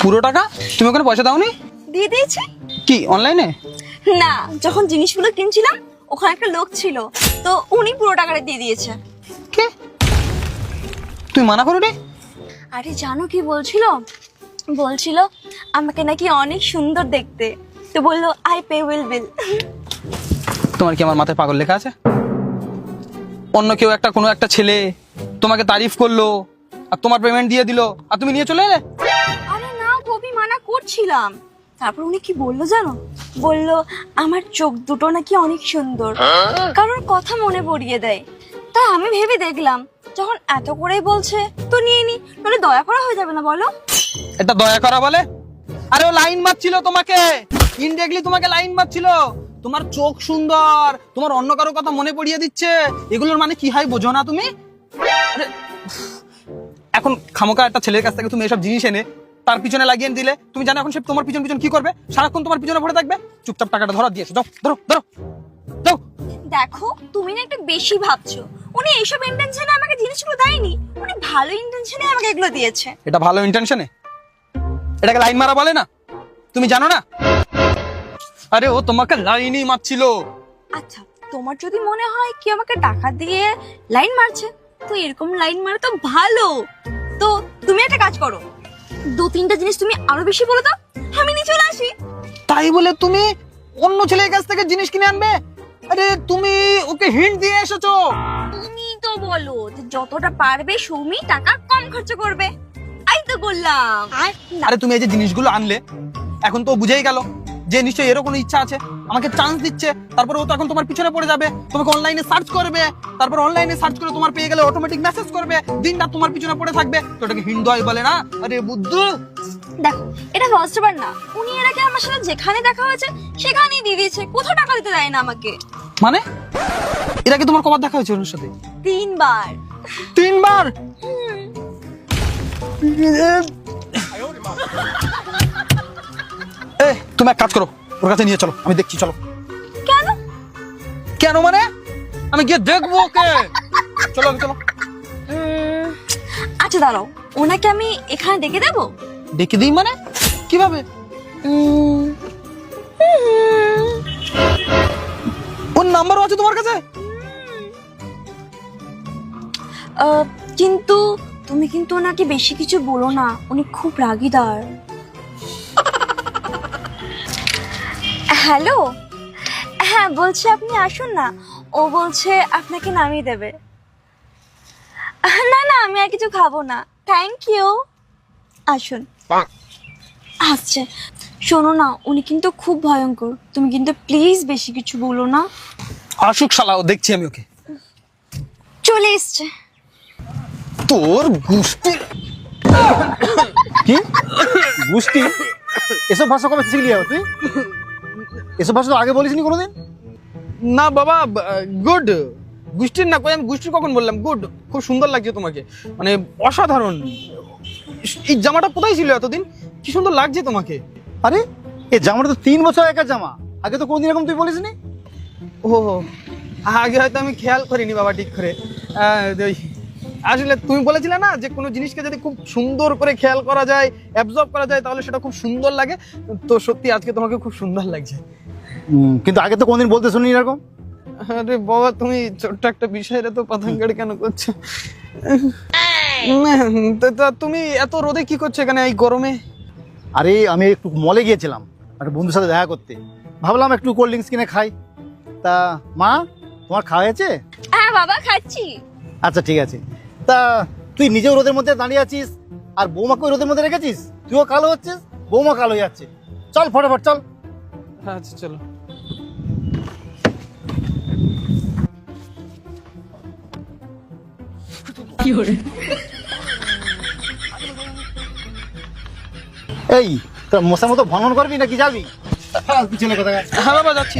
পুরো টাকা? তুমি ওখানে পয়সা দাওনি? দিয়ে দিয়েছি। কি অনলাইনে? না, যখন জিনিসগুলো কিনছিলাম ওখানে একটা লোক ছিল, তো উনি পুরো টাকাটা দিয়ে দিয়েছে। কে? তুই মানা করোনি? আরে জানো কি বলছিল? বলছিল আমাকে নাকি অনেক সুন্দর দেখতে, তো বললো আই পে উইল বিল। তোমার কি আমার মাথায় পাগল লেখা আছে? অন্য কেউ একটা কোনো একটা ছেলে তোমাকে তারিফ করলো আর তোমার পেমেন্ট দিয়ে দিল আর তুমি নিয়ে চলে এলে? আরে না, কবি মানা করছিলাম। তারপর উনি কি বললো জানো? বললো আমার চোখ দুটো নাকি অনেক সুন্দর, কারোর কথা মনে পড়িয়ে দেয়। তা আমি ভেবে দেখলাম যখন এত করেই বলছে তো নিয়ে নি, নাহলে দয়া করা হয়ে যাবে না বলো? এটা দয়া করা বলে? আরে ও লাইন মারছিল তোমাকে, ইনডিরেক্টলি তোমাকে লাইন মারছিল। তোমার চোখ সুন্দর, তোমার অন্য কারো কথা মনে পড়িয়ে দিচ্ছে, এগুলোর মানে কি হয় বোঝো না তুমি? আরে, এখন খামোকা একটা ছেলের কাছ থেকে তুমি এসব জিনিস এনে তার পিছনে লাগিয়ে দিলে, তুমি জানো এখন সে তোমার পিছন পিছন কি করবে? সারাক্ষণ তোমার পিছনে পড়ে থাকবে। চুপচাপ টাকাটা ধরা দিয়েছো, যাও ধরো ধরো যাও। দেখো তুমি না একটু বেশি ভাবছো। উনি এইসব ইন্টেনশনে আমাকে জিনিসগুলো দেয়নি, উনি ভালো ইন্টেনশনে আমাকে এগুলো দিয়েছে। এটা ভালো ইন্টেনশনে? এটাকে লাইন মারা বলে না? তুমি জানো না? আরে ও তোমাকে লাইনই মারছিল। আচ্ছা, তোমার যদি মনে হয় কি আমাকে টাকা দিয়ে লাইন মারছে, তো এরকম লাইন মারা তো ভালো। তো তুমি একটা কাজ করো, দু তিনটা জিনিস তুমি আরো বেশি বলে দাও, আমি নিয়ে চলে আসি। তাই বলে তুমি অন্য ছেলের কাছ থেকে জিনিস কিনে আনবে? আরে তুমি ওকে হিন্ট দিয়ে এসেছো। তুমি তো বলো যে যতটা পারবে সৌমি টাকা কম খরচ করবে, আই তো বললাম। আরে তুমি এই যে জিনিসগুলো আনলে, এখন তো ও বুঝেই গেল যে নিশ্চয়ই এরও কোনো ইচ্ছা আছে, আমাকে চান্স দিচ্ছে। তারপরে ও তো এখন তোমার পিছনে পড়ে যাবে, তোমাকে অনলাইনে সার্চ করবে, তারপর অনলাইনে সার্চ করে তোমার পেয়ে গেলে অটোমেটিক মেসেজ করবে, দিনরাত তোমার পিছনে পড়ে থাকবে। তো এটাকে হিন্ডয় বলে না? আরে বুদ্ধু, দেখো এটা ফার্স্ট বার না, উনি এর আগে আমার সাথে যেখানে দেখা হয়েছে সেখানেই দিয়ে দিয়েছে, কোথাও টাকা দিতে দেয় না আমাকে। মানে এর আগে তোমার কবার দেখা হয়েছে ওর সাথে? 3 বার। 3 বার? এ তুমি এক কাজ করো, ওর কাছে নিয়ে চলো, আমি দেখছি। চলো। কেন? কেন মানে? আমি গিয়ে দেখবো ওকে। চলো চলো। আচ্ছা দাঁড়াও, ওনাকে আমি এখানে ডেকে দেবো? ডেকে দিই মানে কিভাবে? ওর নাম্বারও আছে তোমার কাছে? কিন্তু তুমি কিন্তু ওনাকে বেশি কিছু বলো না, উনি খুব রাগীদার। হ্যালো, হ্যাঁ বলছে আপনি আসুন না, ও বলছে আপনাকে নামিয়ে দেবে। না না, আমি আর কিছু খাবো না, থ্যাংক ইউ, আসুন। আচ্ছা শোনো না, উনি কিন্তু খুব ভয়ঙ্কর, তুমি কিন্তু প্লিজ বেশি কিছু বলো না। আসুক শালাও, দেখছি আমি ওকে। চলে এসছে। তোর গুষ্টি। কি গুষ্টি? এসব ভাষা কবে শিখলি তুই? এসব ভাষা তো আগে বলিসনি কোনোদিন। না বাবা, গুড। গুষ্টির না, কই আমি গুষ্টির কখন বললাম? গুড, খুব সুন্দর লাগছে তোমাকে, মানে অসাধারণ। এই জামাটা কোথায় ছিল এতদিন? কি সুন্দর লাগছে তোমাকে। আরে এই জামাটা তো 3 বছর একা জামা, আগে তো কোনদিন এরকম তুই বলিসনি। ও আগে হয়তো আমি খেয়াল করিনি বাবা ঠিক করে। আসলে তুমি বলেছিলে না যে কোনো জিনিসকে যদি খুব সুন্দর করে খেয়াল করা যায়, অ্যাবজর্ব করা যায়, তাহলে সেটা খুব সুন্দর লাগে। তো সত্যি আজকে তোমাকে খুব সুন্দর লাগছে। কিন্তু আগে তো কোনদিন বলতে শুনি এরকম। আরে বাবা, তুমি ছোট্ট একটা বিষয়ের তো পাথাঙ্গাড়ি কেন করছো? তা তুমি এত রোদে কি করছো এখানে এই গরমে? আরে আমি একটু মলে গিয়েছিলাম একটা বন্ধুর সাথে দেখা করতে, ভাবলাম একটু কোল্ড ড্রিঙ্কস কিনে খাই। তা মা, তোমার খাওয়া হয়েছে? হ্যাঁ বাবা, খাচ্ছি। আচ্ছা ঠিক আছে। তা তুই নিজেও রোদের মধ্যে দাঁড়িয়ে আছিস আর বৌমাকে রোদের মধ্যে রেখেছিস, তুইও কালো হচ্ছিস, বৌমা কালো হয়ে যাচ্ছে। চল ফটাফট চল। আচ্ছা চলো। এই তোর মশার মতো ভ্রমণ করবি নাকি যাবি? পিছনে কোথায়? হ্যাঁ বাবা যাচ্ছি।